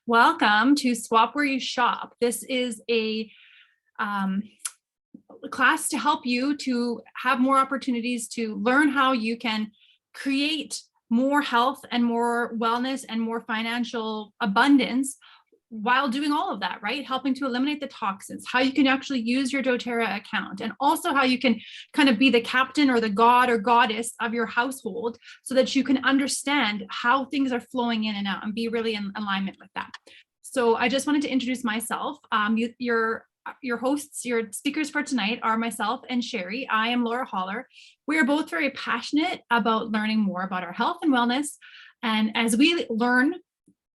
Welcome to Swap Where You Shop. This is a class to help you to have more opportunities to learn how you can create more health and more wellness and more financial abundance while doing all of that, right? Helping to eliminate the toxins, how you can actually use your doTERRA account, and also how you can kind of be the captain or the god or goddess of your household so that you can understand how things are flowing in and out and be really in alignment with that. So I just wanted to introduce myself. Your hosts, your speakers for tonight are myself and Sheri. I am Laura Holler. We are both very passionate about learning more about our health and wellness. And as we learn,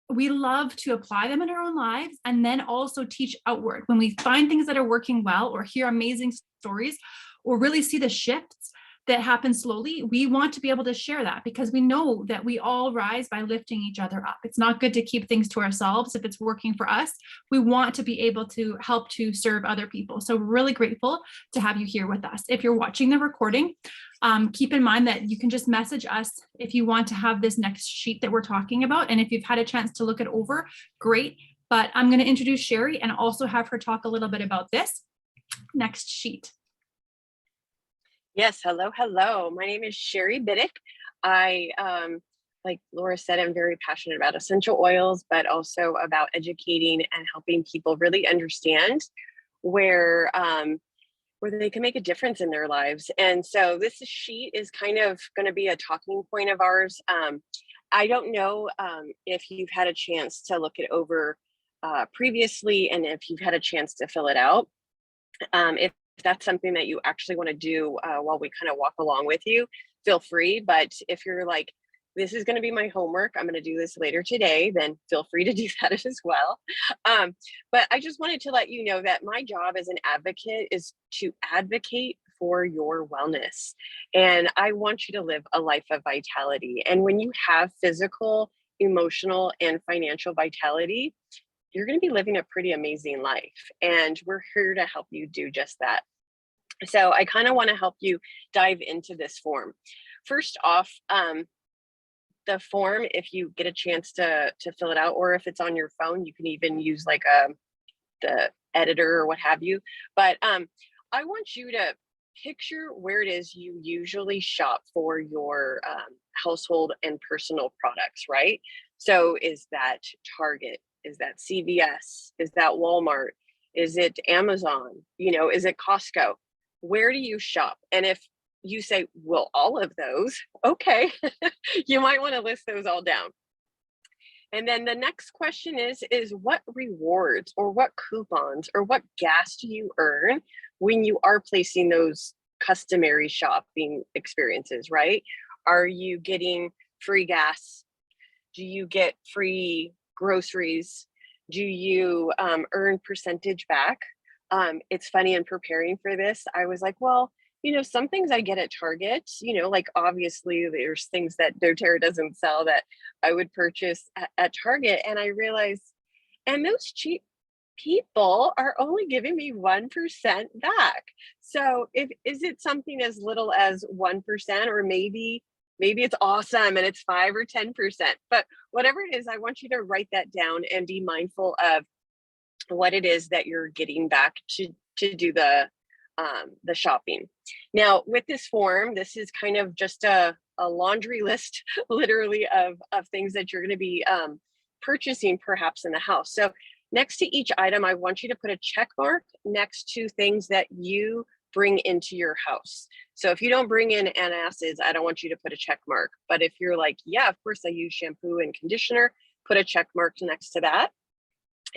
we love to apply them in our own lives and then also teach outward. When we find things that are working well or hear amazing stories or really see the shifts that happen slowly, we want to be able to share that because we know that we all rise by lifting each other up. It's not good to keep things to ourselves. If it's working for us, we want to be able to help to serve other people. So we're really grateful to have you here with us. If you're watching the recording, keep in mind that you can just message us if you want to have this next sheet that we're talking about. And if you've had a chance to look it over, great. But I'm going to introduce Sheri and also have her talk a little bit about this next sheet. Yes, hello. My name is Sheri Biddick. I, like Laura said, I'm very passionate about essential oils, but also about educating and helping people really understand where they can make a difference in their lives. And so this sheet is kind of going to be a talking point of ours. I don't know if you've had a chance to look it over previously and if you've had a chance to fill it out. If that's something that you actually want to do while we kind of walk along with you, feel free. But if you're like, this is going to be my homework, I'm going to do this later today, then feel free to do that as well. But I just wanted to let you know that my job as an advocate is to advocate for your wellness. And I want you to live a life of vitality. And when you have physical, emotional, and financial vitality, you're going to be living a pretty amazing life. And we're here to help you do just that. So I kind of want to help you dive into this form. First off, the form, if you get a chance to fill it out, or if it's on your phone, you can even use like the editor or what have you. But I want you to picture where it is you usually shop for your household and personal products, right? So is that Target? Is that CVS? Is that Walmart? Is it Amazon? Is it Costco? Where do you shop? And if you say, well, all of those, okay, you might want to list those all down. And then the next question is what rewards or what coupons or what gas do you earn when you are placing those customary shopping experiences, right? Are you getting free gas? Do you get free groceries? Do you earn percentage back? It's funny, in preparing for this, I was like, well, some things I get at Target, like obviously there's things that doTERRA doesn't sell that I would purchase at Target. And I realized, and those cheap people are only giving me 1% back. So is it something as little as 1%, or maybe it's awesome and it's 5 or 10%, but whatever it is, I want you to write that down and be mindful of what it is that you're getting back to do the shopping. Now, with this form, this is kind of just a laundry list, literally, of things that you're going to be purchasing perhaps in the house. So next to each item, I want you to put a check mark next to things that you bring into your house. So if you don't bring in antacids, I don't want you to put a check mark. But if you're like, yeah, of course I use shampoo and conditioner, put a check mark next to that.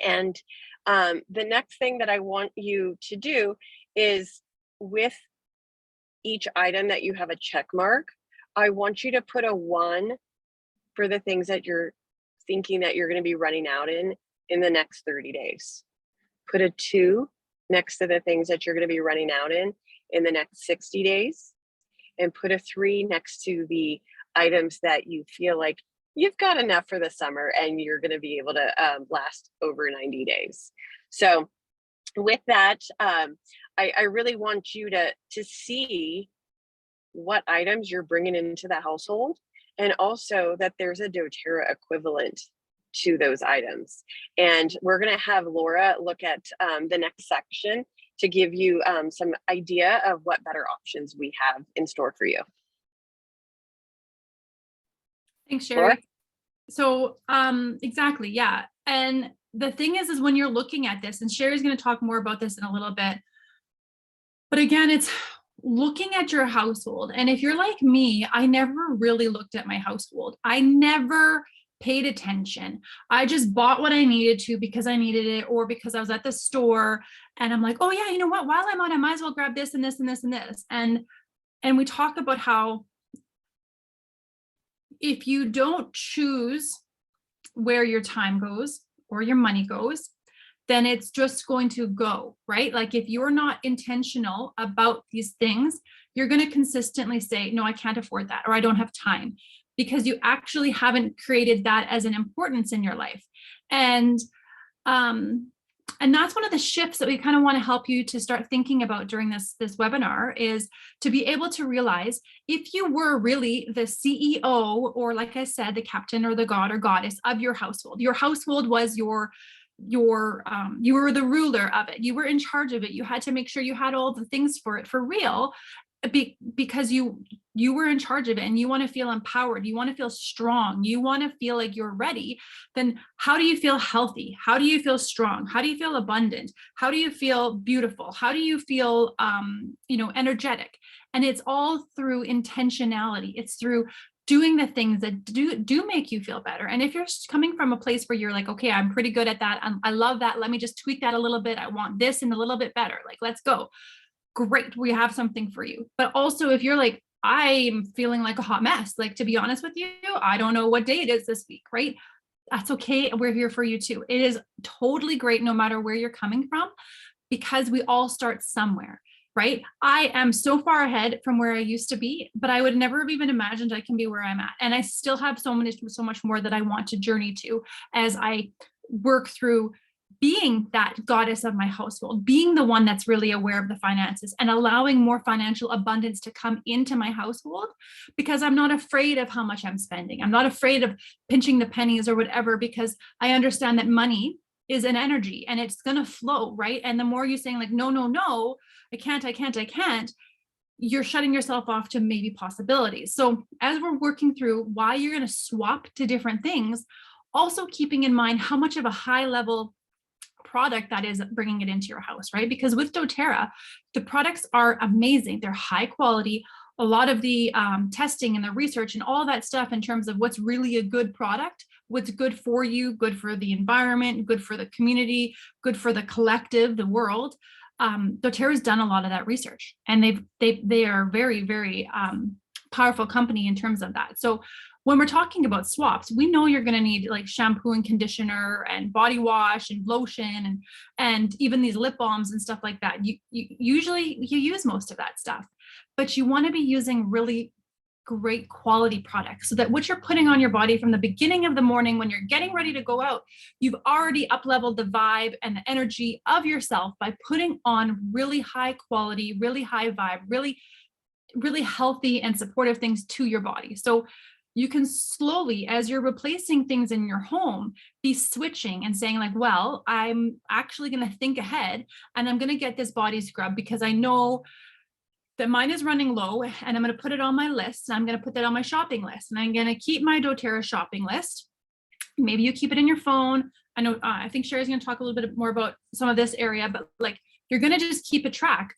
And the next thing that I want you to do is, with each item that you have a check mark, I want you to put a 1 for the things that you're thinking that you're going to be running out in the next 30 days. Put a 2 next to the things that you're going to be running out in the next 60 days. And put a 3 next to the items that you feel like you've got enough for the summer and you're going to be able to last over 90 days. So with that, I really want you to see what items you're bringing into the household, and also that there's a doTERRA equivalent to those items. And we're going to have Laura look at the next section to give you some idea of what better options we have in store for you. Thanks, Sheri. Laura? So exactly, yeah. And the thing is when you're looking at this, and Sheri's going to talk more about this in a little bit, but again, it's looking at your household. And if you're like me, I never really looked at my household. I never paid attention. I just bought what I needed to because I needed it, or because I was at the store and I'm like, oh yeah, you know what, while I'm on, I might as well grab this and this and this and this. And we talk about how if you don't choose where your time goes or your money goes, then it's just going to go, right? Like if you're not intentional about these things, you're going to consistently say, no, I can't afford that, or I don't have time, because you actually haven't created that as an importance in your life. And that's one of the shifts that we kind of want to help you to start thinking about during this webinar, is to be able to realize if you were really the CEO, or like I said, the captain or the god or goddess of your household was you were the ruler of it. You were in charge of it. You had to make sure you had all the things for it for real, because you were in charge of it, and you want to feel empowered. You want to feel strong. You want to feel like you're ready. Then how do you feel healthy? How do you feel strong? How do you feel abundant? How do you feel beautiful? How do you feel, energetic? And it's all through intentionality. It's through doing the things that do make you feel better. And if you're coming from a place where you're like, okay, I'm pretty good at that, I love that, let me just tweak that a little bit, I want this and a little bit better, like, let's go. Great, we have something for you. But also if you're like, I'm feeling like a hot mess, like, to be honest with you, I don't know what day it is this week, right? That's okay, we're here for you too. It is totally great no matter where you're coming from, because we all start somewhere. Right? I am so far ahead from where I used to be, but I would never have even imagined I can be where I'm at. And I still have so much more that I want to journey to as I work through being that goddess of my household, being the one that's really aware of the finances, and allowing more financial abundance to come into my household, because I'm not afraid of how much I'm spending. I'm not afraid of pinching the pennies or whatever, because I understand that money is an energy and it's going to flow, right? And the more you're saying like, no, I can't, you're shutting yourself off to maybe possibilities. So as we're working through why you're going to swap to different things, also keeping in mind how much of a high level product that is bringing it into your house, right? Because with doTERRA, the products are amazing. They're high quality. A lot of the testing and the research and all that stuff in terms of what's really a good product, what's good for you, good for the environment, good for the community, good for the collective, the world. doTERRA's done a lot of that research, and they are very, very powerful company in terms of that. So when we're talking about swaps, we know you're going to need like shampoo and conditioner and body wash and lotion and even these lip balms and stuff like that. You usually use most of that stuff, but you want to be using really great quality products, so that what you're putting on your body from the beginning of the morning when you're getting ready to go out, you've already up-leveled the vibe and the energy of yourself by putting on really high quality, really high vibe, really, really healthy and supportive things to your body. So you can slowly, as you're replacing things in your home, be switching and saying like, well, I'm actually going to think ahead and I'm going to get this body scrub because I know that mine is running low, and I'm going to put it on my list, and I'm going to put that on my shopping list, and I'm going to keep my doTERRA shopping list. Maybe you keep it in your phone. I know, I think Sheri's going to talk a little bit more about some of this area, but like, you're going to just keep track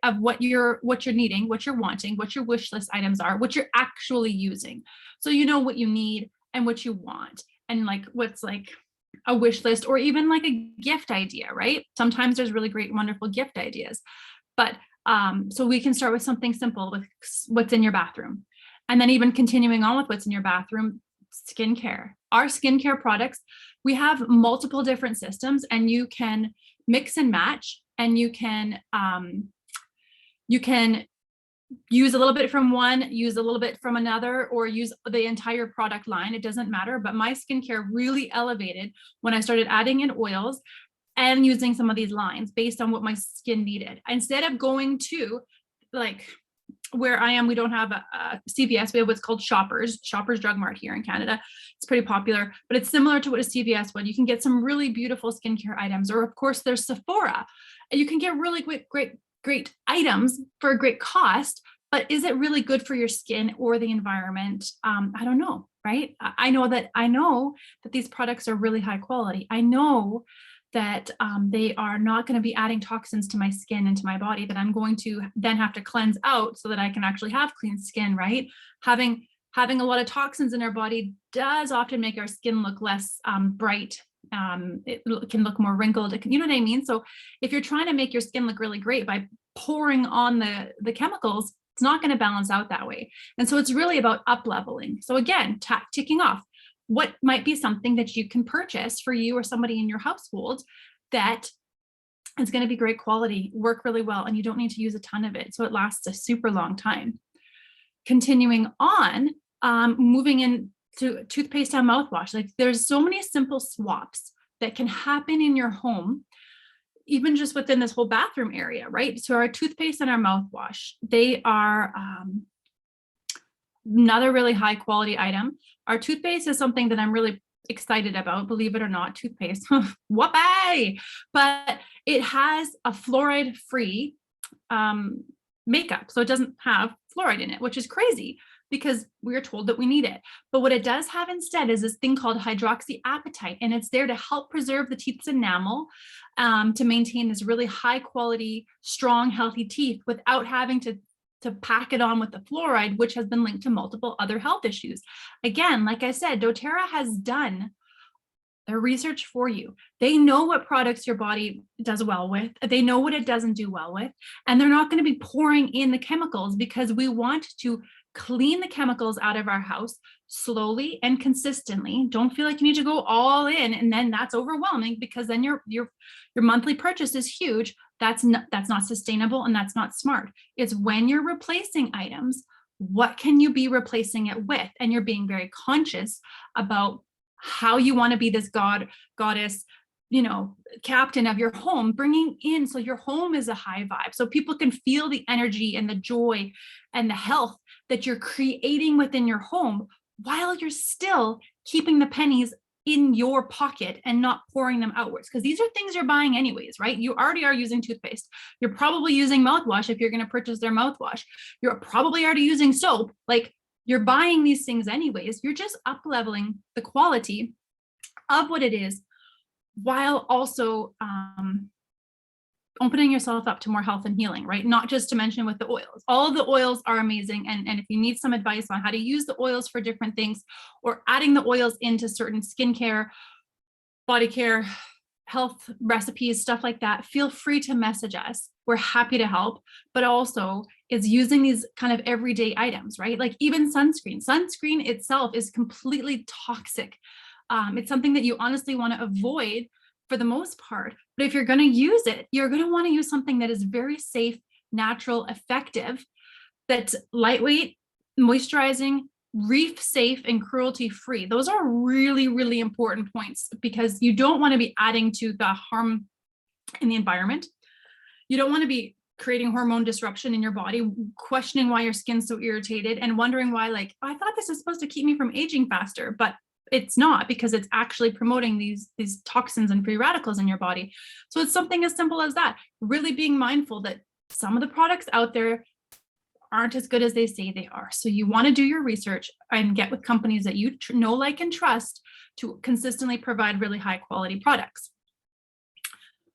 of what you're needing, what you're wanting, what your wish list items are, what you're actually using. So you know what you need and what you want, and like what's like a wish list, or even like a gift idea, right? Sometimes there's really great, wonderful gift ideas. But so we can start with something simple, with what's in your bathroom. And then even continuing on with what's in your bathroom, skincare. Our skincare products, we have multiple different systems, and you can mix and match, and you can use a little bit from one, use a little bit from another, or use the entire product line. It doesn't matter. But my skincare really elevated when I started adding in oils and using some of these lines based on what my skin needed. Instead of going to like where I am, we don't have a CVS. We have what's called Shoppers Drug Mart here in Canada. It's pretty popular, but it's similar to what a CVS would. You can get some really beautiful skincare items, or of course there's Sephora, and you can get really great items for a great cost. But is it really good for your skin or the environment? I don't know, right? I know that these products are really high quality. I know that they are not going to be adding toxins to my skin and to my body that I'm going to then have to cleanse out so that I can actually have clean skin, right? Having a lot of toxins in our body does often make our skin look less bright. It can look more wrinkled. You know what I mean? So if you're trying to make your skin look really great by pouring on the chemicals, it's not going to balance out that way. And so it's really about up leveling. So again, ticking off what might be something that you can purchase for you or somebody in your household that is going to be great quality, work really well, and you don't need to use a ton of it. So it lasts a super long time. Continuing on, moving into toothpaste and mouthwash. Like there's so many simple swaps that can happen in your home, even just within this whole bathroom area, right? So our toothpaste and our mouthwash, they are another really high quality item. Our toothpaste is something that I'm really excited about, believe it or not, toothpaste, whoopee! But it has a fluoride free makeup. So it doesn't have fluoride in it, which is crazy because we are told that we need it. But what it does have instead is this thing called hydroxyapatite, and it's there to help preserve the teeth's enamel, to maintain this really high quality, strong, healthy teeth without having to pack it on with the fluoride, which has been linked to multiple other health issues. Again, like I said, doTERRA has done their research for you. They know what products your body does well with. They know what it doesn't do well with. And they're not going to be pouring in the chemicals because we want to clean the chemicals out of our house slowly and consistently. Don't feel like you need to go all in, and then that's overwhelming because then your monthly purchase is huge. That's not sustainable, and that's not smart. It's when you're replacing items, what can you be replacing it with? And you're being very conscious about how you want to be this goddess, captain of your home, bringing in so your home is a high vibe, so people can feel the energy and the joy and the health that you're creating within your home while you're still keeping the pennies in your pocket and not pouring them outwards, because these are things you're buying anyways, right? You already are using toothpaste. You're probably using mouthwash if you're going to purchase their mouthwash. You're probably already using soap. Like, you're buying these things anyways. You're just up leveling the quality of what it is while also opening yourself up to more health and healing, right? Not just to mention with the oils. All of the oils are amazing. And if you need some advice on how to use the oils for different things, or adding the oils into certain skincare, body care, health recipes, stuff like that, feel free to message us. We're happy to help, but also is using these kind of everyday items, right? Like even sunscreen. Sunscreen itself is completely toxic. It's something that you honestly want to avoid for the most part. But if you're going to use it, you're going to want to use something that is very safe, natural, effective, that's lightweight, moisturizing, reef safe, and cruelty free. Those are really, really important points, because you don't want to be adding to the harm in the environment. You don't want to be creating hormone disruption in your body, questioning why your skin's so irritated and wondering why, like, I thought this is supposed to keep me from aging faster, but it's not, because it's actually promoting these toxins and free radicals in your body. So it's something as simple as that, really being mindful that some of the products out there aren't as good as they say they are. So you want to do your research and get with companies that you know, like, and trust to consistently provide really high quality products.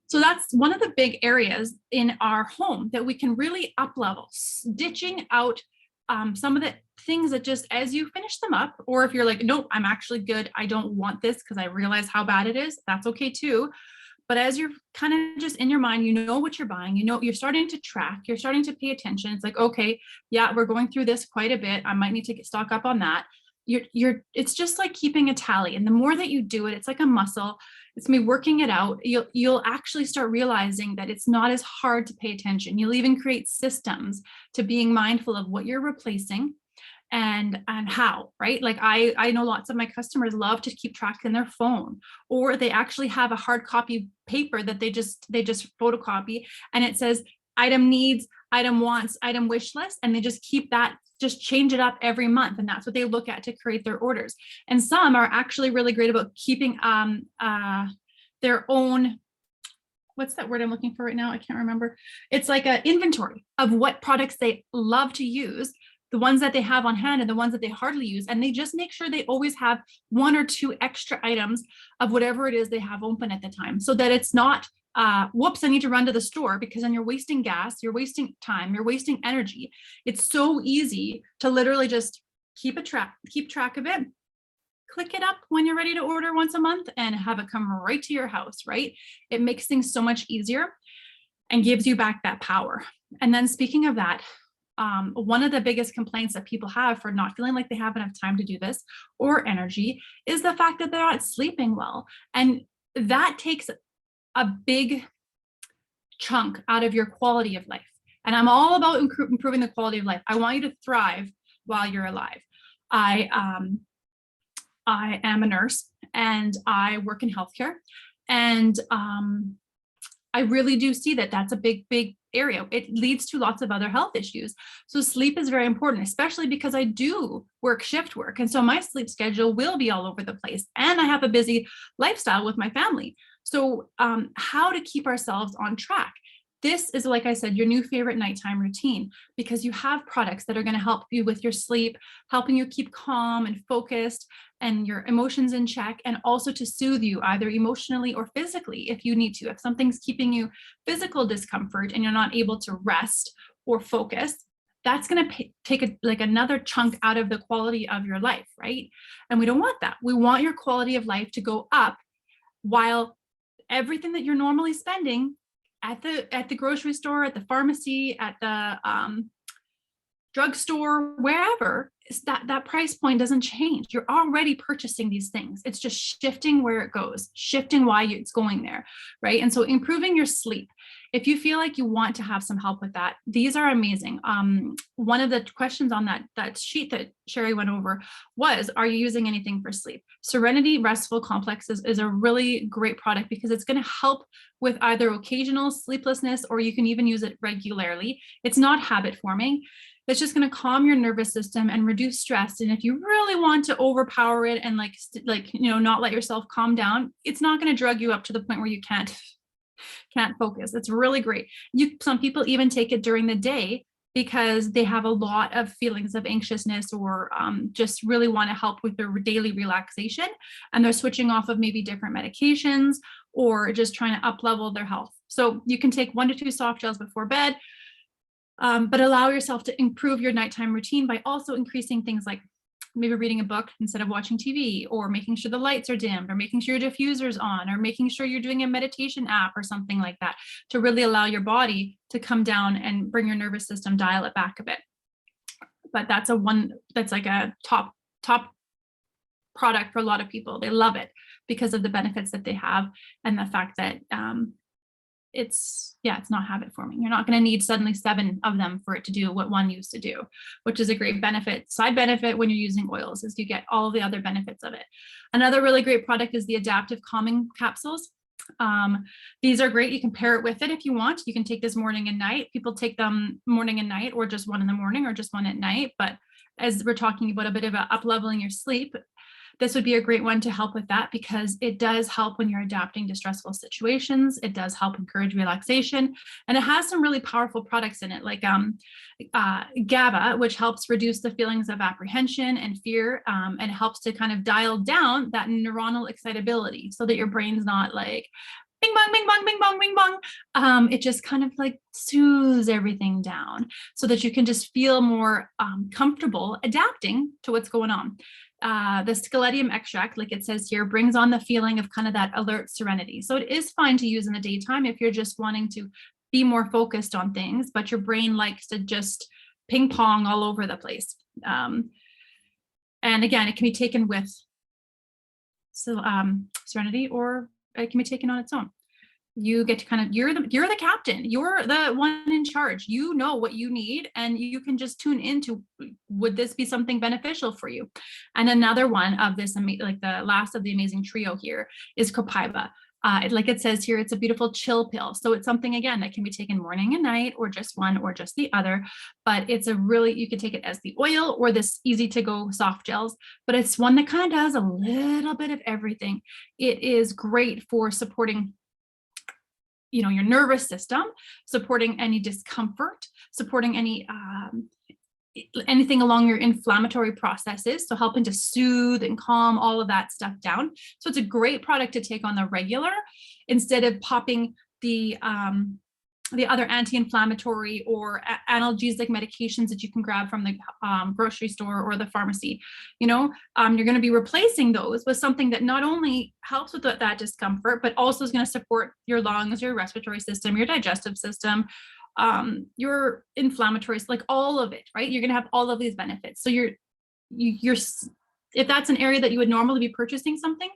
So that's one of the big areas in our home that we can really up level, ditching out some of the things that just as you finish them up, or if you're like, nope, I'm actually good, I don't want this because I realize how bad it is, that's okay too. But as you're kind of just in your mind, you know what you're buying, you're starting to track, you're starting to pay attention. It's like, okay, yeah, we're going through this quite a bit. I might need to stock up on that. It's just like keeping a tally. And the more that you do it, it's like a muscle. It's me working it out. You'll actually start realizing that it's not as hard to pay attention. You'll even create systems to being mindful of what you're replacing and how, right? Like I know lots of my customers love to keep track in their phone, or they actually have a hard copy paper that they just photocopy, and it says item needs, item wants, item wish list, and they just keep that, just change it up every month. And that's what they look at to create their orders. And some are actually really great about keeping their own, what's that word I'm looking for right now? I can't remember. It's like an inventory of what products they love to use, the ones that they have on hand and the ones that they hardly use. And they just make sure they always have 1 or 2 extra items of whatever it is they have open at the time, so that it's not, whoops, I need to run to the store, because then you're wasting gas, you're wasting time, you're wasting energy. It's so easy to literally just keep track of it, click it up when you're ready to order once a month, and have it come right to your house, right? It makes things so much easier and gives you back that power. And then speaking of that, one of the biggest complaints that people have for not feeling like they have enough time to do this or energy is the fact that they're not sleeping well. And that takes a big chunk out of your quality of life. And I'm all about improving the quality of life. I want you to thrive while you're alive. I am a nurse and I work in healthcare, and I really do see that that's a big area. It leads to lots of other health issues. So sleep is very important, especially because I do work shift work. And so my sleep schedule will be all over the place, and I have a busy lifestyle with my family. So how to keep ourselves on track. This is, like I said, your new favorite nighttime routine, because you have products that are going to help you with your sleep, helping you keep calm and focused and your emotions in check, and also to soothe you either emotionally or physically if you need to. If something's keeping you physical discomfort and you're not able to rest or focus, that's going to take another chunk out of the quality of your life, right? And we don't want that. We want your quality of life to go up, while everything that you're normally spending at the grocery store, at the pharmacy, at the drugstore, wherever, is that price point doesn't change. You're already purchasing these things. It's just shifting where it goes, shifting why it's going there, right? And so improving your sleep. If you feel like you want to have some help with that, these are amazing. One of the questions on that sheet that Sheri went over was, are you using anything for sleep? Serenity Restful Complex is a really great product, because it's going to help with either occasional sleeplessness, or you can even use it regularly. It's not habit forming. It's just going to calm your nervous system and reduce stress. And if you really want to overpower it and not let yourself calm down, it's not going to drug you up to the point where you can't focus. It's really great. Some people even take it during the day because they have a lot of feelings of anxiousness, or just really want to help with their daily relaxation, and they're switching off of maybe different medications or just trying to up level their health. So you can take 1 to 2 soft gels before bed, but allow yourself to improve your nighttime routine by also increasing things like maybe reading a book instead of watching TV, or making sure the lights are dimmed, or making sure your diffuser's on, or making sure you're doing a meditation app or something like that, to really allow your body to come down and bring your nervous system, dial it back a bit. But that's like a top product for a lot of people. They love it because of the benefits that they have, and the fact that it's not habit forming. You're not going to need suddenly 7 of them for it to do what one used to do, which is a great side benefit when you're using oils, is you get all the other benefits of it. Another really great product is the Adaptive Calming Capsules. These are great. You can pair it with it if you want. You can take this morning and night. People take them morning and night, or just one in the morning, or just one at night. But as we're talking about a bit of up leveling your sleep, this would be a great one to help with that, because it does help when you're adapting to stressful situations. It does help encourage relaxation, and it has some really powerful products in it, like GABA, which helps reduce the feelings of apprehension and fear, and it helps to kind of dial down that neuronal excitability, so that your brain's not like bing bong, bing bong, bing bong, bing bong. It just kind of like soothes everything down, so that you can just feel more comfortable adapting to what's going on. The scaledium extract, like it says here, brings on the feeling of kind of that alert serenity. So it is fine to use in the daytime if you're just wanting to be more focused on things, but your brain likes to just ping pong all over the place. And again, it can be taken with serenity, or it can be taken on its own. You get to kind of, you're the captain, you're the one in charge. You know what you need, and you can just tune into, would this be something beneficial for you? And another one of this, like the last of the amazing trio here, is Copaiba. Like it says here, it's a beautiful chill pill. So it's something, again, that can be taken morning and night, or just one or just the other. But it's you can take it as the oil or this easy to go soft gels, but it's one that kind of does a little bit of everything. It is great for supporting your nervous system, supporting any discomfort, supporting anything along your inflammatory processes, so helping to soothe and calm all of that stuff down. So it's a great product to take on the regular instead of popping the other anti-inflammatory or analgesic medications that you can grab from the grocery store or the pharmacy. You're going to be replacing those with something that not only helps with that discomfort, but also is going to support your lungs, your respiratory system, your digestive system, your inflammatory, like all of it, right? You're going to have all of these benefits. So you're if that's an area that you would normally be purchasing something,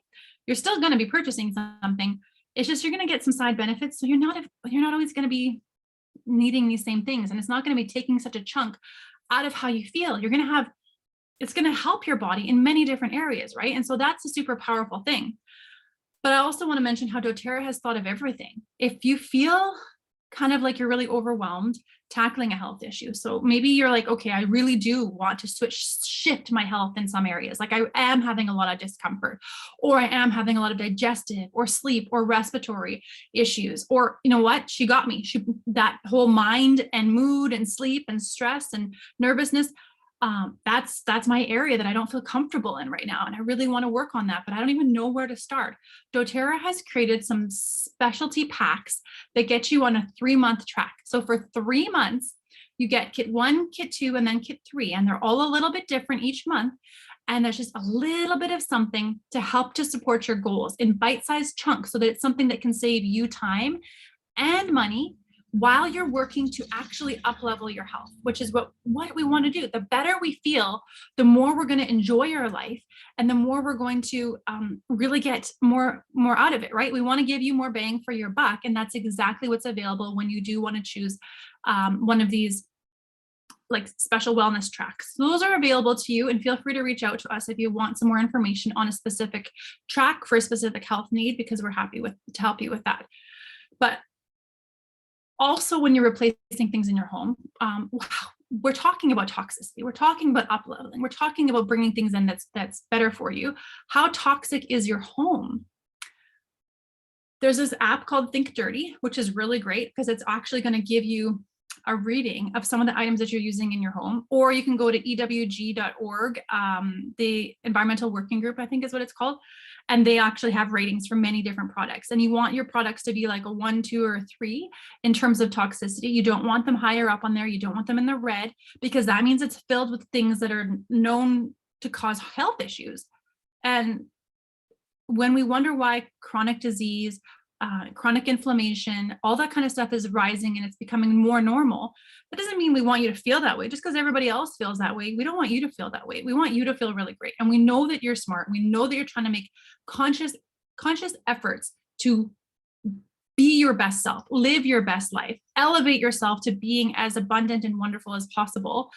you're still going to be purchasing something. It's just you're going to get some side benefits. So you're not always going to be needing these same things, and it's not going to be taking such a chunk out of how you feel. It's going to help your body in many different areas, right? And so that's a super powerful thing. But I also want to mention how doTERRA has thought of everything. If you feel kind of like you're really overwhelmed tackling a health issue, so maybe you're like, okay, I really do want to shift my health in some areas. Like I am having a lot of discomfort, or I am having a lot of digestive or sleep or respiratory issues, or you know what, she got me. That whole mind and mood and sleep and stress and nervousness. That's my area that I don't feel comfortable in right now. And I really want to work on that, but I don't even know where to start. doTERRA has created some specialty packs that get you on a 3-month track. So for 3 months, you get kit 1, kit 2, and then kit 3. And they're all a little bit different each month. And there's just a little bit of something to help to support your goals in bite-sized chunks, so that it's something that can save you time and money while you're working to actually up-level your health, which is what we want to do. The better we feel, the more we're going to enjoy our life, and the more we're going to really get more out of it, right? We want to give you more bang for your buck, and that's exactly what's available when you do want to choose one of these like special wellness tracks. Those are available to you, and feel free to reach out to us if you want some more information on a specific track for a specific health need, because we're happy to help you with that. But also, when you're replacing things in your home, we're talking about toxicity. We're talking about up-leveling. We're talking about bringing things in that's better for you. How toxic is your home? There's this app called Think Dirty, which is really great because it's actually going to give you a reading of some of the items that you're using in your home. Or you can go to ewg.org, the Environmental Working Group, I think is what it's called. And they actually have ratings for many different products. And you want your products to be like a 1, 2, or 3 in terms of toxicity. You don't want them higher up on there. You don't want them in the red, because that means it's filled with things that are known to cause health issues. And when we wonder why chronic disease, chronic inflammation, all that kind of stuff is rising and it's becoming more normal, that doesn't mean we want you to feel that way. Just because everybody else feels that way, we don't want you to feel that way. We want you to feel really great. And we know that you're smart. We know that you're trying to make conscious efforts to be your best self, live your best life, elevate yourself to being as abundant and wonderful as possible.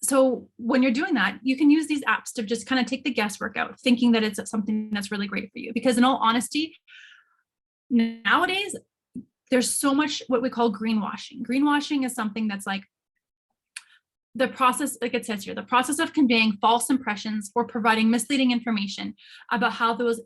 So when you're doing that, you can use these apps to just kind of take the guesswork out, thinking that it's something that's really great for you. Because in all honesty, nowadays, there's so much what we call greenwashing. Greenwashing is something that's like the process, like it says here, the process of conveying false impressions or providing misleading information about how those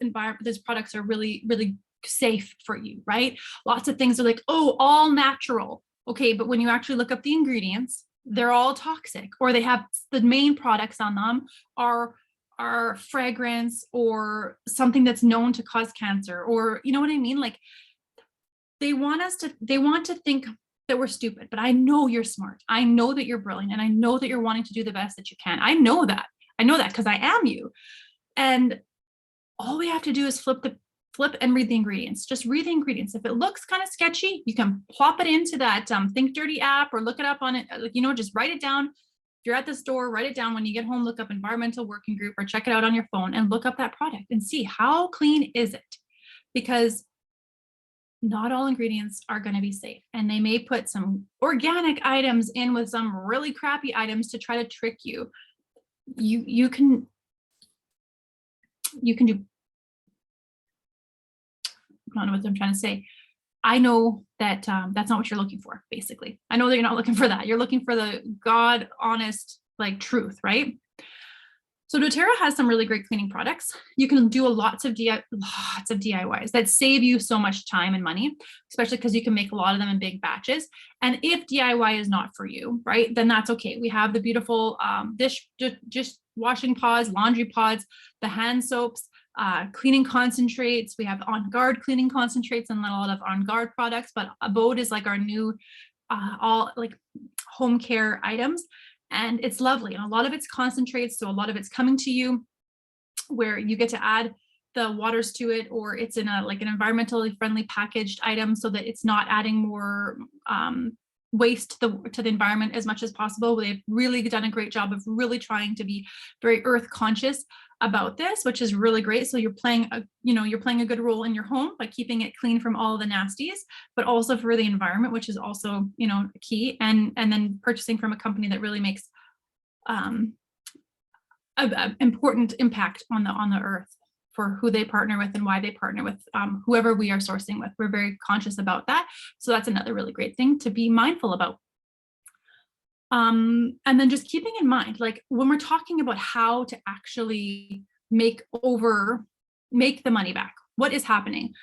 products are really, really safe for you, right? Lots of things are like, oh, all natural. Okay, but when you actually look up the ingredients, they're all toxic, or they have the main products on them are fragrance or something that's known to cause cancer, or you know what I mean? Like they want to think that we're stupid, but I know you're smart. I know that you're brilliant, and I know that you're wanting to do the best that you can. I know that because I am you. And all we have to do is flip and read the ingredients. Just read the ingredients. If it looks kind of sketchy, you can plop it into that Think Dirty app or look it up on it. Just write it down. If you're at the store, write it down. When you get home, look up Environmental Working Group or check it out on your phone and look up that product and see how clean is it. Because not all ingredients are going to be safe, and they may put some organic items in with some really crappy items to try to trick you. You can do don't know what I'm trying to say. I know that that's not what you're looking for, basically. I know that you're not looking for that. You're looking for the God honest, like, truth, right? So doTERRA has some really great cleaning products. You can do lots of DIYs that save you so much time and money, especially because you can make a lot of them in big batches. And if DIY is not for you, right, then that's okay. We have the beautiful just washing pods, laundry pods, the hand soaps, cleaning concentrates. We have On Guard cleaning concentrates and a lot of On Guard products, but Abode is like our new all like home care items. And it's lovely. And a lot of it's concentrates. So a lot of it's coming to you where you get to add the waters to it, or it's in a like an environmentally friendly packaged item so that it's not adding more waste to the environment as much as possible. They've really done a great job of really trying to be very earth conscious about this, which is really great. So you're playing a good role in your home by keeping it clean from all the nasties, but also for the environment, which is also, key. And then purchasing from a company that really makes an important impact on the earth for who they partner with and why they partner with whoever we are sourcing with. We're very conscious about that. So that's another really great thing to be mindful about. And then just keeping in mind, like when we're talking about how to actually make the money back, what is happening?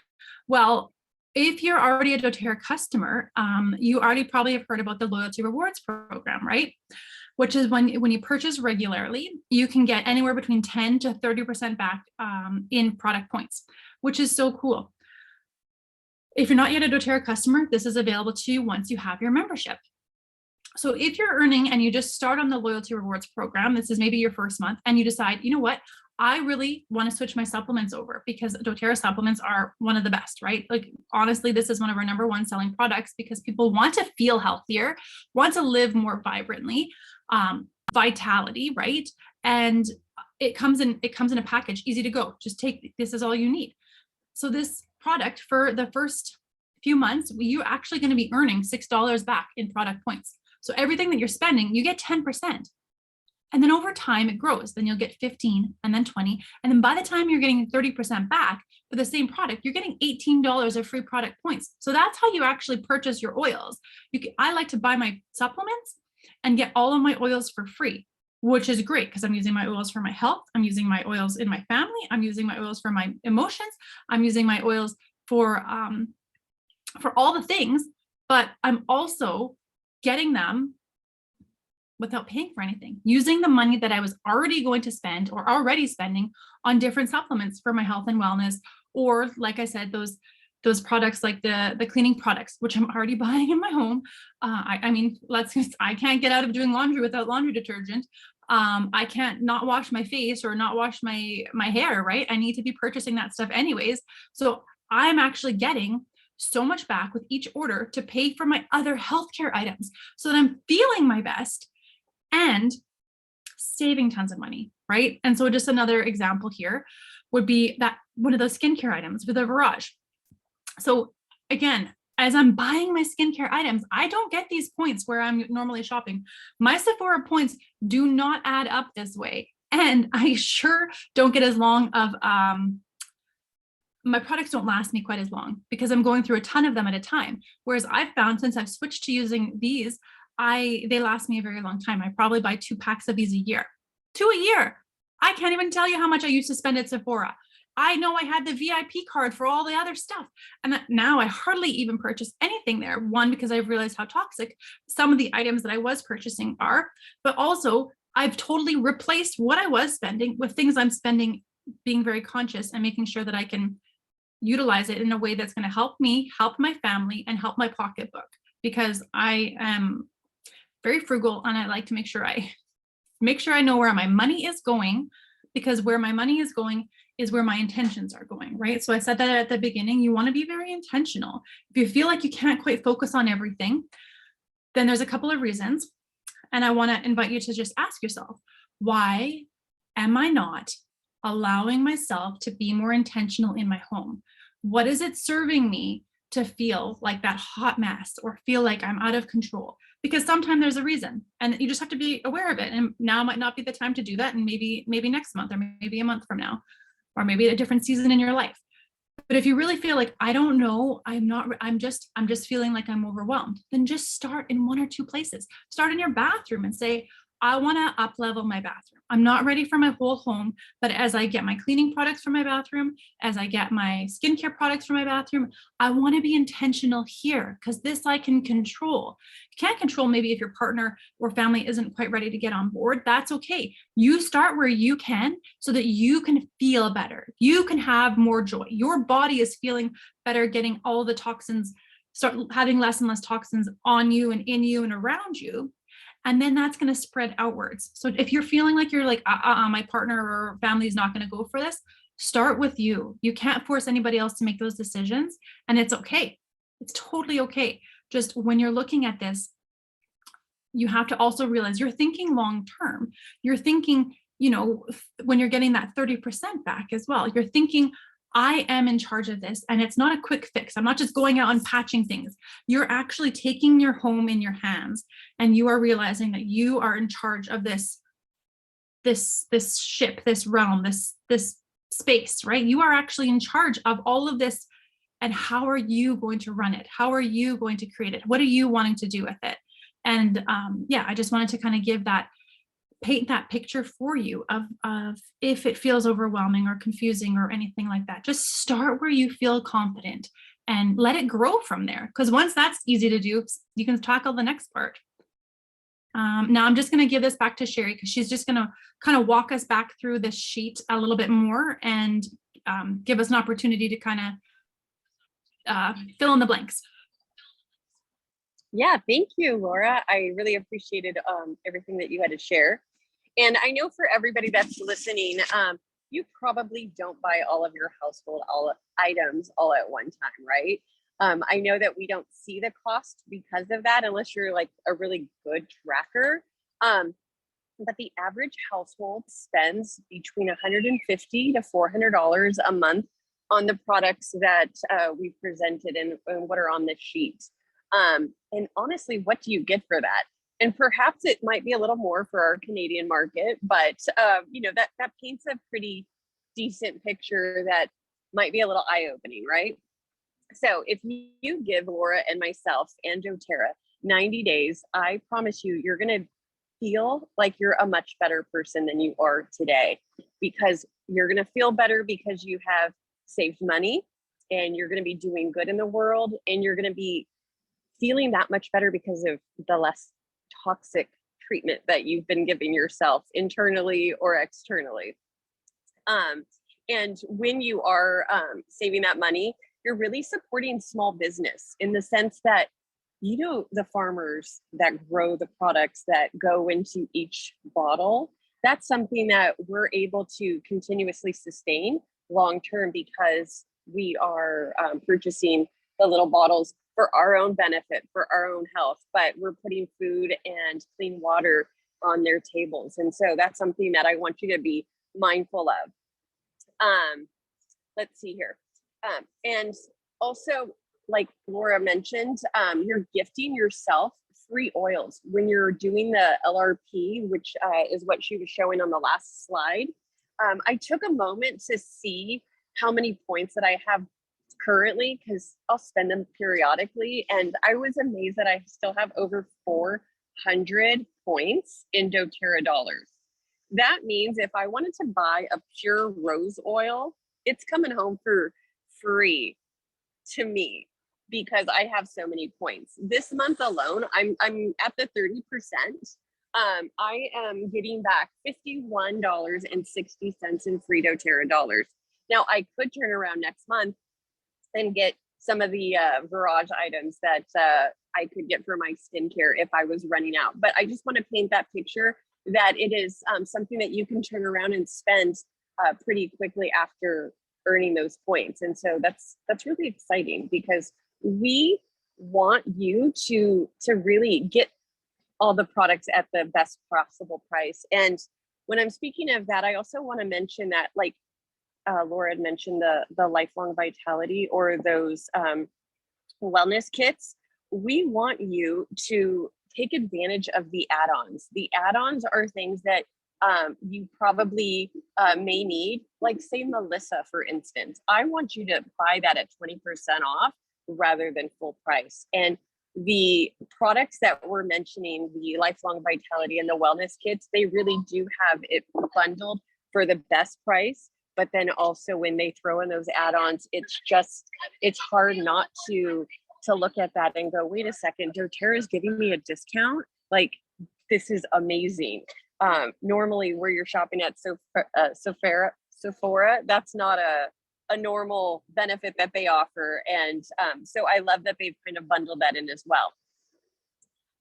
Well, if you're already a doTERRA customer, you already probably have heard about the loyalty rewards program, right? Which is when you purchase regularly, you can get anywhere between 10 to 30% back in product points, which is so cool. If you're not yet a doTERRA customer, this is available to you once you have your membership. So if you're earning and you just start on the loyalty rewards program, this is maybe your first month, and you decide, you know what, I really want to switch my supplements over because doTERRA supplements are one of the best, right? Like, honestly, this is one of our number one selling products because people want to feel healthier, want to live more vibrantly, vitality, right? And it comes in a package, easy to go. Just this is all you need. So this product, for the first few months, you're actually going to be earning $6 back in product points. So everything that you're spending, you get 10%. And then over time it grows. Then you'll get 15 and then 20. And then by the time you're getting 30% back for the same product, you're getting $18 of free product points. So that's how you actually purchase your oils. I like to buy my supplements and get all of my oils for free, which is great because I'm using my oils for my health. I'm using my oils in my family. I'm using my oils for my emotions. I'm using my oils for all the things, but I'm also getting them without paying for anything, using the money that I was already going to spend or already spending on different supplements for my health and wellness. Or like I said, those products like the cleaning products, which I'm already buying in my home. I can't get out of doing laundry without laundry detergent. I can't not wash my face or not wash my hair, right? I need to be purchasing that stuff anyways. So I'm actually getting so much back with each order to pay for my other healthcare items so that I'm feeling my best and saving tons of money, right? And so just another example here would be that one of those skincare items with a Virage. So again, as I'm buying my skincare items, I don't get these points where I'm normally shopping. My Sephora points do not add up this way. And I sure don't get as long of, my products don't last me quite as long because I'm going through a ton of them at a time. Whereas I've found since I've switched to using these, they last me a very long time. I probably buy 2 packs of these a year. 2 a year. I can't even tell you how much I used to spend at Sephora. I know I had the VIP card for all the other stuff. And now I hardly even purchase anything there. One, because I've realized how toxic some of the items that I was purchasing are, but also I've totally replaced what I was spending with things I'm spending, being very conscious and making sure that I can utilize it in a way that's going to help me, help my family, and help my pocketbook, because I am very frugal and I like to make sure I know where my money is going, because where my money is going is where my intentions are going, right? So I said that at the beginning, you want to be very intentional. If you feel like you can't quite focus on everything, then there's a couple of reasons. And I want to invite you to just ask yourself, why am I not allowing myself to be more intentional in my home? What is it serving me to feel like that hot mess or feel like I'm out of control? Because sometimes there's a reason and you just have to be aware of it. And now might not be the time to do that. And maybe next month or maybe a month from now, or maybe a different season in your life. But if you really feel like, I don't know, I'm just feeling like I'm overwhelmed, then just start in one or two places. Start in your bathroom and say, I want to up level my bathroom. I'm not ready for my whole home, but as I get my cleaning products for my bathroom, as I get my skincare products for my bathroom, I want to be intentional here because this I can control. You can't control maybe if your partner or family isn't quite ready to get on board. That's okay. You start where you can so that you can feel better. You can have more joy. Your body is feeling better, getting all the toxins, start having less and less toxins on you and in you and around you. And then that's going to spread outwards. So if you're feeling like you're like, my partner or family is not going to go for this, start with you. You can't force anybody else to make those decisions. And it's okay. It's totally okay. Just when you're looking at this, you have to also realize you're thinking long term. You're thinking, when you're getting that 30% back as well, you're thinking, I am in charge of this. And it's not a quick fix. I'm not just going out and patching things. You're actually taking your home in your hands and you are realizing that you are in charge of this ship, this realm, this space, right? You are actually in charge of all of this. And how are you going to run it? How are you going to create it? What are you wanting to do with it? And I just wanted to kind of paint that picture for you of if it feels overwhelming or confusing or anything like that. Just start where you feel confident and let it grow from there. Because once that's easy to do, you can tackle the next part. Now I'm just going to give this back to Sheri because she's just going to kind of walk us back through this sheet a little bit more and give us an opportunity to kind of fill in the blanks. Yeah, thank you, Laura. I really appreciated everything that you had to share. And I know for everybody that's listening, you probably don't buy all of your household items all at one time, right? I know that we don't see the cost because of that, unless you're like a really good tracker. But the average household spends between $150 to $400 a month on the products that we presented and what are on the sheet. And honestly, what do you get for that? And perhaps it might be a little more for our Canadian market, but that paints a pretty decent picture that might be a little eye-opening, right? So if you give Laura and myself and doTERRA 90 days, I promise you, you're going to feel like you're a much better person than you are today, because you're going to feel better because you have saved money and you're going to be doing good in the world, and you're going to be feeling that much better because of the less toxic treatment that you've been giving yourself internally or externally. And when you are saving that money, you're really supporting small business in the sense that, the farmers that grow the products that go into each bottle, that's something that we're able to continuously sustain long term because we are purchasing the little bottles for our own benefit, for our own health, but we're putting food and clean water on their tables. And so that's something that I want you to be mindful of. Let's see here. And also, like Laura mentioned, you're gifting yourself free oils when you're doing the LRP, which is what she was showing on the last slide. I took a moment to see how many points that I have currently, because I'll spend them periodically, and I was amazed that I still have over 400 points in doTERRA dollars. That means if I wanted to buy a pure rose oil, it's coming home for free to me because I have so many points. This month alone, I'm at the 30%. I am getting back $51.60 in free doTERRA dollars. Now I could turn around next month and get some of the Virage items that I could get for my skincare if I was running out. But I just want to paint that picture that it is something that you can turn around and spend pretty quickly after earning those points. And so that's really exciting because we want you to really get all the products at the best possible price. And when I'm speaking of that, I also want to mention that, like, Laura had mentioned the lifelong vitality or those wellness kits. We want you to take advantage of the add-ons. The add-ons are things that you probably may need, like say Melissa, for instance. I want you to buy that at 20% off rather than full price. And the products that we're mentioning, the Lifelong Vitality and the wellness kits, they really do have it bundled for the best price. But then also when they throw in those add-ons, it's hard not to look at that and go, wait a second, doTERRA is giving me a discount? Like, this is amazing. Normally where you're shopping at Sephora, that's not a normal benefit that they offer. And so I love that they've kind of bundled that in as well.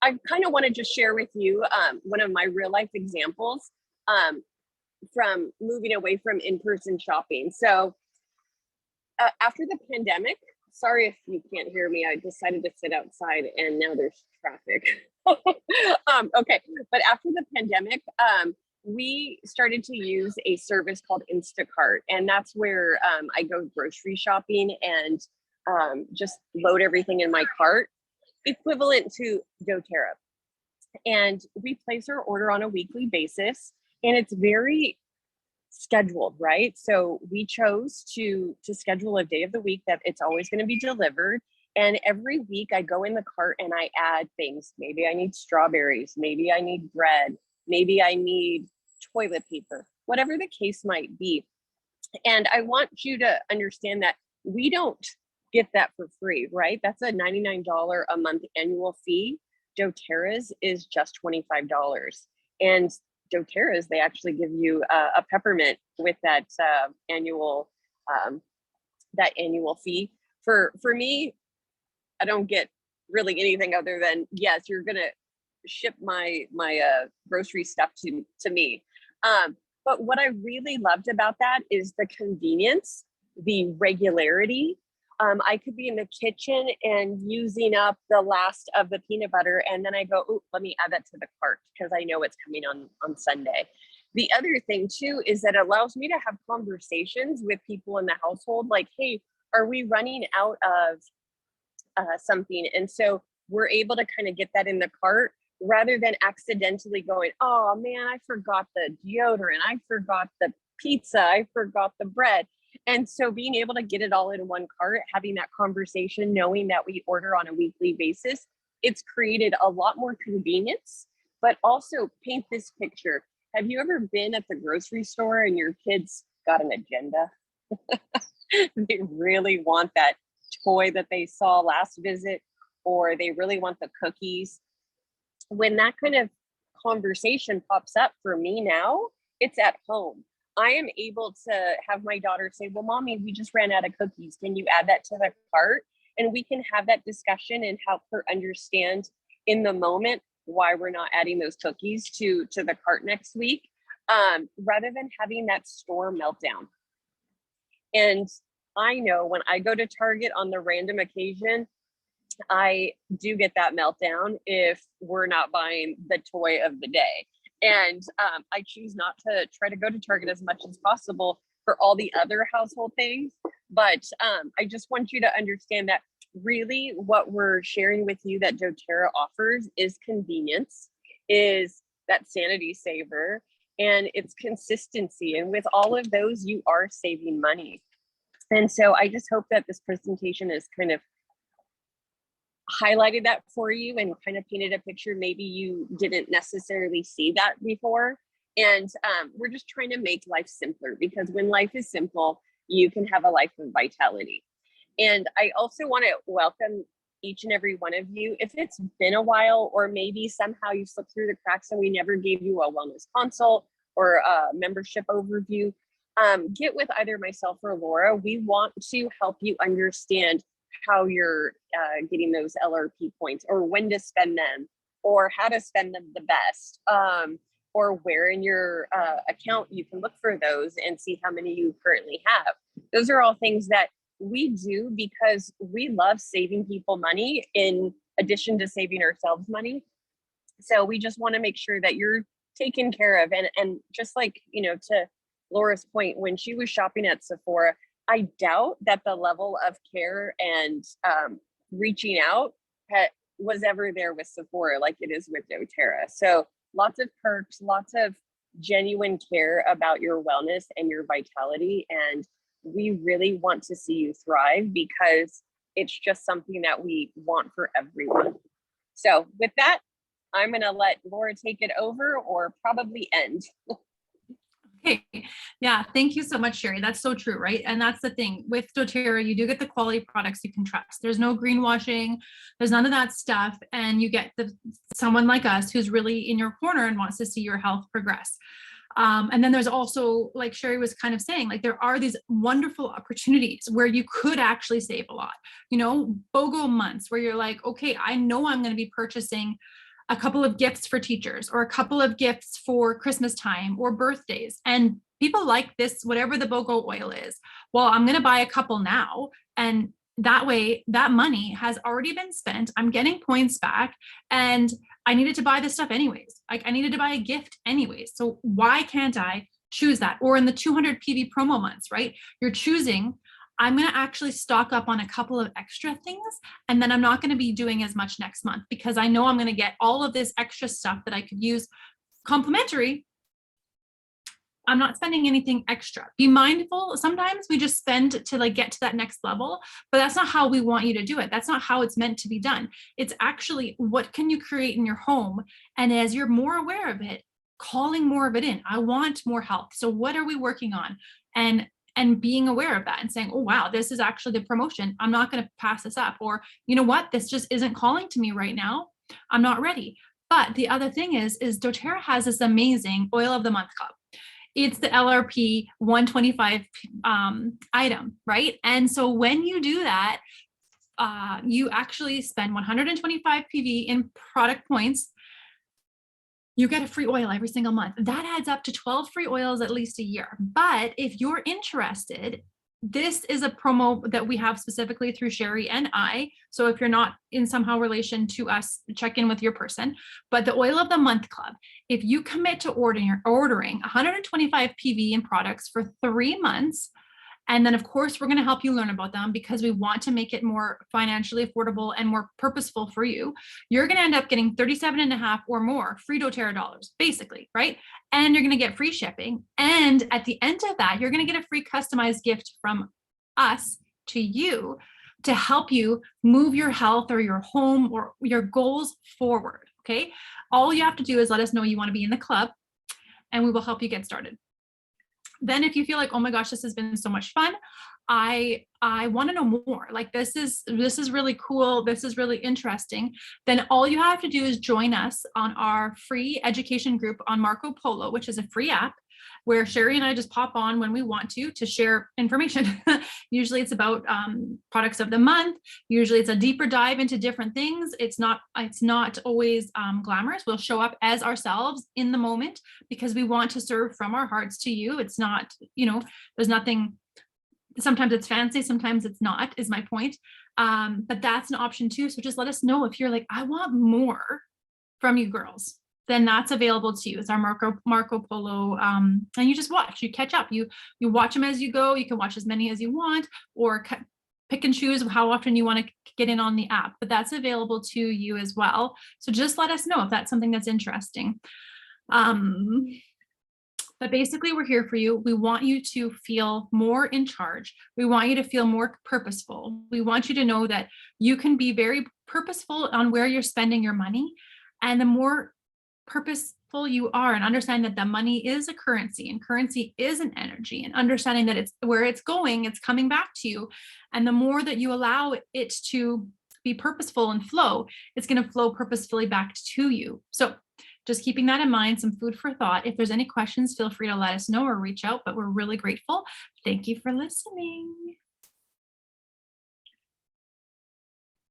I kind of want to just share with you one of my real life examples from moving away from in-person shopping. So after the pandemic, sorry if you can't hear me, I decided to sit outside and now there's traffic. Okay, but after the pandemic, we started to use a service called Instacart, and that's where I go grocery shopping and just load everything in my cart, equivalent to doTERRA. And we place our order on a weekly basis, and it's very scheduled, right? So we chose to schedule a day of the week that it's always going to be delivered. And every week I go in the cart and I add things. Maybe I need strawberries, maybe I need bread, maybe I need toilet paper, whatever the case might be. And I want you to understand that we don't get that for free, right? That's a $99 a month annual fee. doTERRA's is just $25. And doTERRA's, they actually give you a peppermint with that annual fee. For me, I don't get really anything other than, yes, you're gonna ship my grocery stuff to me. But what I really loved about that is the convenience, the regularity. I could be in the kitchen and using up the last of the peanut butter, and then I go, oh, let me add that to the cart because I know it's coming on Sunday. The other thing too is that it allows me to have conversations with people in the household, like, hey, are we running out of something? And so we're able to kind of get that in the cart rather than accidentally going, oh man, I forgot the deodorant, I forgot the pizza, I forgot the bread. And so being able to get it all in one cart, having that conversation, knowing that we order on a weekly basis, it's created a lot more convenience, but also paint this picture. Have you ever been at the grocery store and your kids got an agenda? They really want that toy that they saw last visit, or they really want the cookies. When that kind of conversation pops up for me now, it's at home. I am able to have my daughter say, well, mommy, we just ran out of cookies. Can you add that to the cart? And we can have that discussion and help her understand in the moment why we're not adding those cookies to the cart next week, rather than having that store meltdown. And I know when I go to Target on the random occasion, I do get that meltdown if we're not buying the toy of the day. And I choose not to try to go to Target as much as possible for all the other household things. But I just want you to understand that really what we're sharing with you that doTERRA offers is convenience, is that sanity saver, and it's consistency. And with all of those, you are saving money. And so I just hope that this presentation has kind of highlighted that for you and kind of painted a picture. Maybe you didn't necessarily see that before. And we're just trying to make life simpler, because when life is simple, you can have a life of vitality. And I also want to welcome each and every one of you. If it's been a while, or maybe somehow you slipped through the cracks and we never gave you a wellness consult or a membership overview, get with either myself or Laura. We want to help you understand how you're getting those LRP points, or when to spend them, or how to spend them the best, or where in your account you can look for those and see how many you currently have. Those are all things that we do because we love saving people money in addition to saving ourselves money. So we just want to make sure that you're taken care of. And just like, to Laura's point, when she was shopping at Sephora, I doubt that the level of care and reaching out was ever there with Sephora like it is with doTERRA. So lots of perks, lots of genuine care about your wellness and your vitality. And we really want to see you thrive because it's just something that we want for everyone. So with that, I'm going to let Laura take it over, or probably end. Okay. Yeah. Thank you so much, Sheri. That's so true, right? And that's the thing with doTERRA, you do get the quality products you can trust. There's no greenwashing. There's none of that stuff. And you get someone like us who's really in your corner and wants to see your health progress. And then there's also, like Sheri was kind of saying, like there are these wonderful opportunities where you could actually save a lot, BOGO months where you're like, okay, I know I'm going to be purchasing a couple of gifts for teachers or a couple of gifts for Christmas time or birthdays. And people like this, whatever the BOGO oil is. Well, I'm going to buy a couple now. And that way, that money has already been spent. I'm getting points back and I needed to buy this stuff anyways. Like I needed to buy a gift anyways. So why can't I choose that? Or in the 200 PV promo months, right? You're choosing, I'm going to actually stock up on a couple of extra things. And then I'm not going to be doing as much next month because I know I'm going to get all of this extra stuff that I could use complimentary. I'm not spending anything extra. Be mindful. Sometimes we just spend to like get to that next level, but that's not how we want you to do it. That's not how it's meant to be done. It's actually what can you create in your home? And as you're more aware of it, calling more of it in. I want more health. So what are we working on? And being aware of that and saying, oh, wow, this is actually the promotion. I'm not going to pass this up. Or, you know what, this just isn't calling to me right now. I'm not ready. But the other thing is doTERRA has this amazing oil of the month club. It's the LRP 125 item, right? And so when you do that, you actually spend 125 PV in product points. You get a free oil every single month. That adds up to 12 free oils at least a year. But if you're interested, this is a promo that we have specifically through Sheri and I. So if you're not in somehow relation to us, check in with your person. But the Oil of the Month Club, if you commit to ordering 125 PV in products for 3 months, and then, of course, we're going to help you learn about them because we want to make it more financially affordable and more purposeful for you. You're going to end up getting 37.5 or more free doTERRA dollars, basically, right? And you're going to get free shipping. And at the end of that, you're going to get a free customized gift from us to you to help you move your health or your home or your goals forward, okay? All you have to do is let us know you want to be in the club and we will help you get started. Then if you feel like, oh my gosh, this has been so much fun, I want to know more, like this is really cool, this is really interesting, then all you have to do is join us on our free education group on Marco Polo, which is a free app where Sheri and I just pop on when we want to share information. Usually it's about products of the month. Usually it's a deeper dive into different things. It's not always glamorous. We'll show up as ourselves in the moment because we want to serve from our hearts to you. It's not, there's nothing, sometimes it's fancy, sometimes it's not, is my point. But that's an option too. So just let us know if you're like, I want more from you girls, then that's available to you. It's our Marco Polo. And you just watch, you catch up, you watch them as you go. You can watch as many as you want, or pick and choose how often you want to get in on the app, but that's available to you as well. So just let us know if that's something that's interesting. But basically we're here for you. We want you to feel more in charge. We want you to feel more purposeful. We want you to know that you can be very purposeful on where you're spending your money. And the more purposeful you are, and understand that the money is a currency and currency is an energy, and understanding that it's where it's going, it's coming back to you. And the more that you allow it to be purposeful and flow, it's going to flow purposefully back to you. So just keeping that in mind, some food for thought. If there's any questions, feel free to let us know or reach out, but we're really grateful. Thank you for listening.